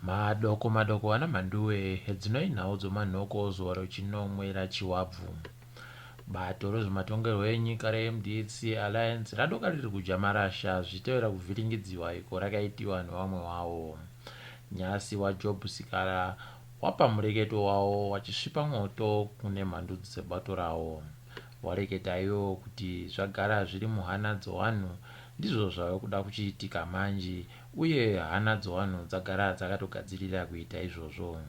madoko ana Mhanduwe hedzinoi nhau dzomanhoko zuva rechinomwe raChiwabvu. Bato rezvematongerwo enyika reMDC Alliance radoka riri kudya marasha zvichitevera kuvhiringidziwa iko rakaitiwa nevamwe wavo. Nyasi waJob Sikara wapa mureketo wavo wachisvipa mwoto kune mhandu dzebato ravo. Wareketa ivo kuti zvagara zviri muhana dzevanhu ndizvo zvave kuda kuchiitika manje, uye hana dzevanhu dzagara dzakatogadzirira kuita izvozvo.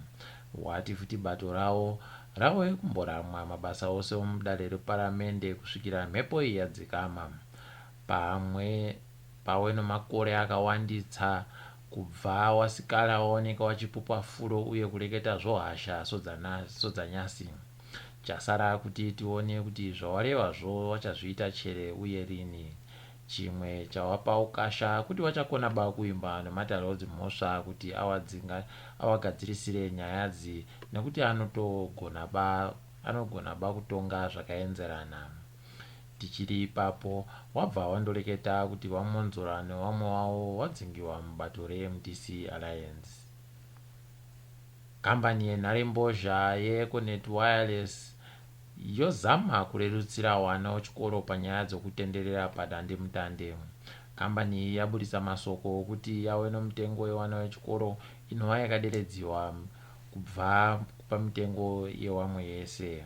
Wati futi bato ravo rave kumboramwa mabasa ose omudare reparamende kusvikira mhepo iyi yadzikama, pamwe nemakore akawanditsa kubva Wasikara waoneka wachipupa furo uye kureketa zvohasha sodzanyasi. Chasara kuti tione kuti zvawarevazvo wachazviita chere uye rini. Chimwe chawapa ukasha kuti wachakona ba kuimba nematarauzi mhosva kuti awagadzirisire nyayadzi, nekuti anogona ba kutonga zvakaenzerana. Tichiri ipapo wabva wandoreketa kuti wamonzora nevamwe wavo wadzingiwa mubato reMDC Alliance. Kambani yenharembozha yeEconet Wireless yozama kurerutsira wana wechikoro panyaya dzokutenderera padandemutande. Kambani iyi yabudisa masoko okuti yave nomutengo wewana wechikoro inova yakaderedziwa kubva pamitengo yewamwe yese.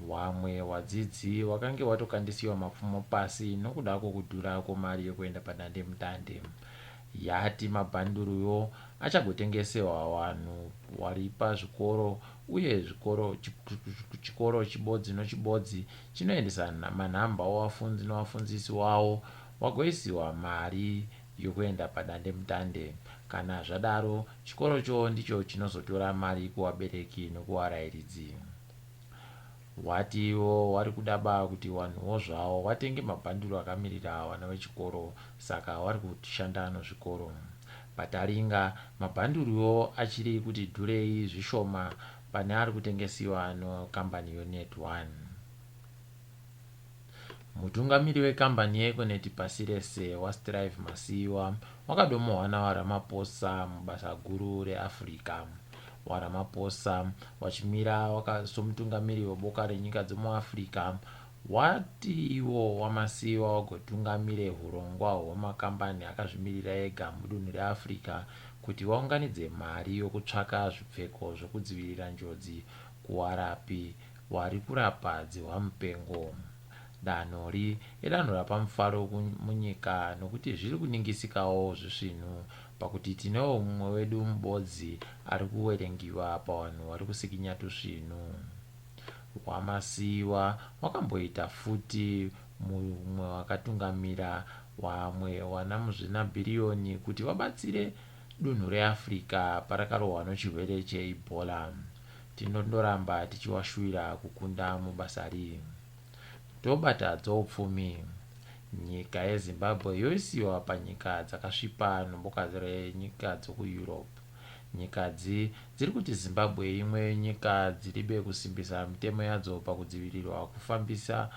Wamwe wadzidzi wakange watokandisiwa mapfumo pasi nokuda kwokudhura kwemari yokuenda padandemutande. Yati mabhanduruyo achagotengesewa vanhu vari pazvikoro, uye chikoro chibodzi nochibodzi chinoendesa manhamba wavafundisi novafundisi wavo wagoisiwa mari yokuenda padandemutande. Kana zvadaro, chikorocho ndicho chinozotora mari kuvabereki nokuvarairidzi. Wati ivo vari kudaba kuti vanhuwo zvavo watenge mabhanduru akamirira vana vechikoro, saka vari kushanda nozvikoro. Pataringa mabhanduruwo achiri kuti dhurei zvishoma pane ari kutengesiwa nekambani yoNet One. Mutungamiri wekambani yeEconet pasi rese waStrive Masiyiwa wakadomohwa waRamaphosa mubasa guru reAfrica. waRamaphosa wachimira somutungamiri weboka renyika dzemuAfrica wati ivo waMasiyiwa wagotungamire hurongwa hwemakambani akazvimirira ega mudunhu reAfrica kuti vaunganidze mari yokutsvaka zvipfeko zvokudzivirira njodzi kuvarapi vari kurapa dzihwamupengo. Danhori idanho rapamufaro munyika nokuti zviri kuningisikawo zvisvinu pakuti tinewo mumwe wedu mubodzi ari kuwerengiwa pavanhu vari kusikinya tusvinu. waMasiyiwa wakamboita futi mumwe wakatungamira wamwe wana muzvinabhiriyoni kuti vabatsire dunhu reAfrica parakarohwa nechirwere cheEbola. Tinondoramba tichiwashuvira kukunda mubasa rii. Tobata dzoupfumi. Nyika yeZimbabwe yoisiwa panyika dzakasvipa neboka renyika dzokuEurope. Nyikadzi dziri kuti Zimbabwe imwe yenyika dziribe kusimbisa mitemo yadzo pakudzivirirwa kufambisa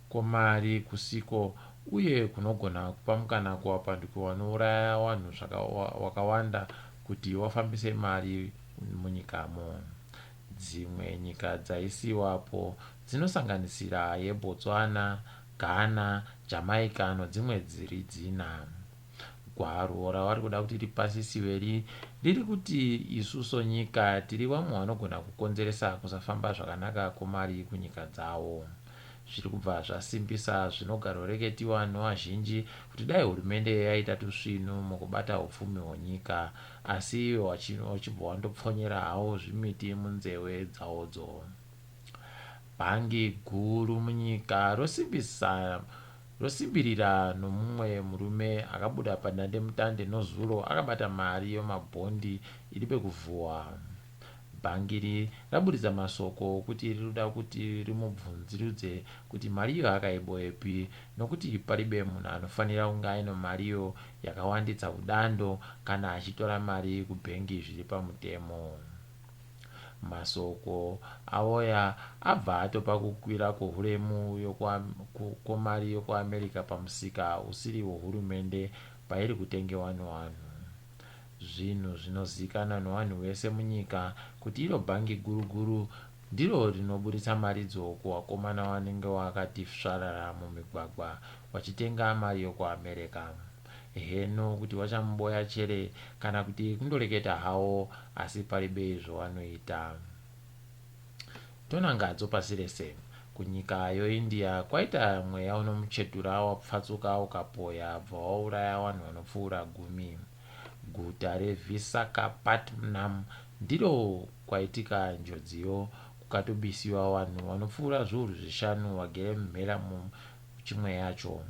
kwemari kusiko uye kunogona kupa mukana kuvapanduki vanouraya vanhu wakawanda kuti vafambise mari munyikamo. Dzimwe nyika dzaisiwapo dzinosanganisira yeBotswana, Ghana, Jamaica nedzimwe dziri dzina. Gwaro ravari kuda kuti ripasisiwe riri kuti isuso nyika tiri vamwe vanogona kukonzeresa kusafamba zvakanaka kwemari kunyika dzavo. Zviri kubva zvasimbisa zvinogaroreketiwa nevazhinji kuti dai hurumende yaita tusvinu mukubata upfumi hwenyika, asi ivo vachibva vandopfonyera havo zvimiti munzeve dzavodzo. Bhangi guru munyika rosimbirira nomumwe murume akabuda padandemutande nozuro akabata mari yemabhondi iri pekuvhuwa. Bhangi rabudisa masoko kuti rinoda kuti rimubvunzirudze kuti mariyo akaiboyepi, nokuti paribe munhu anofanira kunge aine mariyo yakawanditsa kudando kana achitora mari kubhengi zviri pamutemo. Masoko avoya abva atopa kukwira kwehuremu kwemari yokuAmerica pamusika usiri wehurumende pairi kutengewa nevanhu. zvinhu zvinozivikanwa nevanhu vese munyika kuti iro bhangi guru ndiro rinoburitsa maridzo kuvakomana vanenge vakati svarara mumigwagwa vachitenga mari yokuamerica. Heno kuti vachamboya chere kana kuti kundoreketa hawo, asi paribe zvavanoita. Tonangadzo pasi rese. Kunyika yoindia kwaita mweya unomuchetura wapfatsuka ukapoya bva wauraya vanhu vanopfuura 10. Guta reVisakhapatnam ndiro kwaitika njodziyo, kukatobisiwa vanhu vanopfuura zviuru 5 vagere mumhera muchimwe yacho.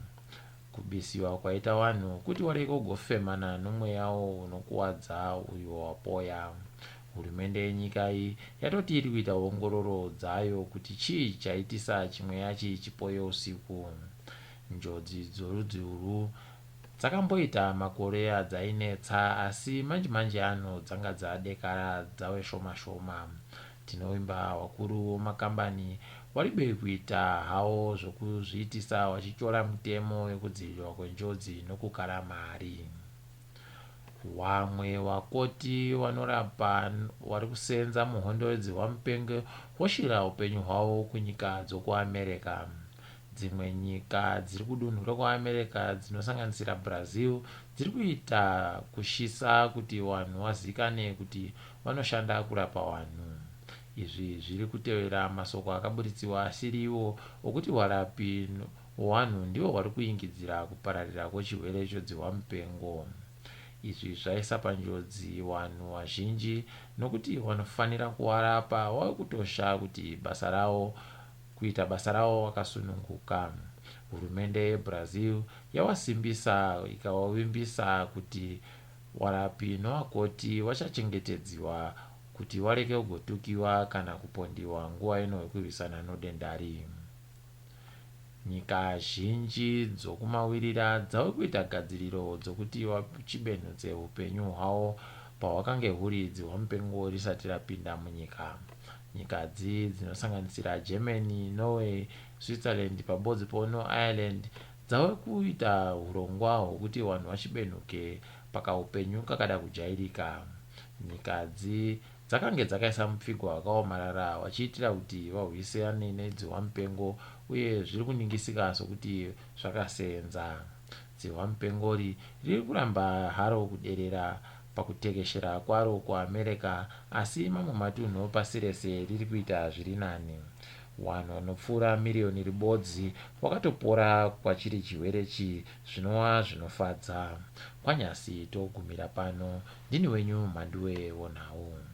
Kubisiwa kwaita vanhu kuti wareke kugofemana nomweyawo unokuwadza uyo wapoya. Hurumende yenyika iyi yatoti iri kuita ongororo dzayo kuti chii chaitisa chimwe yachi chipoye usiku. Njodzi dzorudzi urwu dzakamboita makore adzainetsa, asi manje ano dzanga dzadekara dzave shoma. Tinovimba vakuru vomakambani waribe kuita hawo zvokuzviitisa vachitora mitemo yekudzivirirwa kwenjodzi nokukara mari. Vamwe vakoti vanorapa vari kusenza muhondo dzevamupengo voshira upenyu hwavo kunyika dzokuamerica. Dzimwe nyika dziri kudunhu rekuamerica dzinosanganisira Brazil dziri kuita kushisa kuti vanhu vazivikane kuti vanoshanda kurapa vanhu. Izvi zviri kutevera masoko akaburitsiwa asiriwo okuti varapi vanhu ndivo vari kuingidzira kupararira kwechirwere chodzihwamupengo. Izvi zvaisa panjodzi vanhu vazhinji nokuti vanofanira kuvarapa vave kutosha kuti kuita basa ravo vakasununguka. Hurumende yeBrazil yavasimbisa ikavavimbisa kuti varapi nevakoti vachachengetedziwa kuti vareke kugotukiwa kana kupondiwa nguva ino yekurwisana nedendari. Nyika zhinji dzokumawirira dzave kuita gadziriro dzokuti vachibenudze upenyu hwavo pahwakange huri dzihwamupengo risati rapinda munyika. Nyika dzinosanganisira Germany, Norway, Switzerland pabodzi Ireland dzave kuita urongwa hwokuti vanhu vachibenuke pakaupenyu kakada kujairika. Nyika dzakange dzakaisa mupfigwa wakaomarara vachiitira kuti varwisane nedzihwamupengo, uye zviri kuningisika sokuti zvakasenza. Dzihwamupengo riri kuramba haro kuderera pakutekeshera kwaro kuAmerica, asi mamwe matunhu pasi rese riri kuita zviri nani. Vanhu vanopfuura miriyoni ribodzi vakatopora kwachiri chirwere zvinova zvinofadza. Kwanyasi togumira pano. Ndini wenyu Mhanduwe Nhau.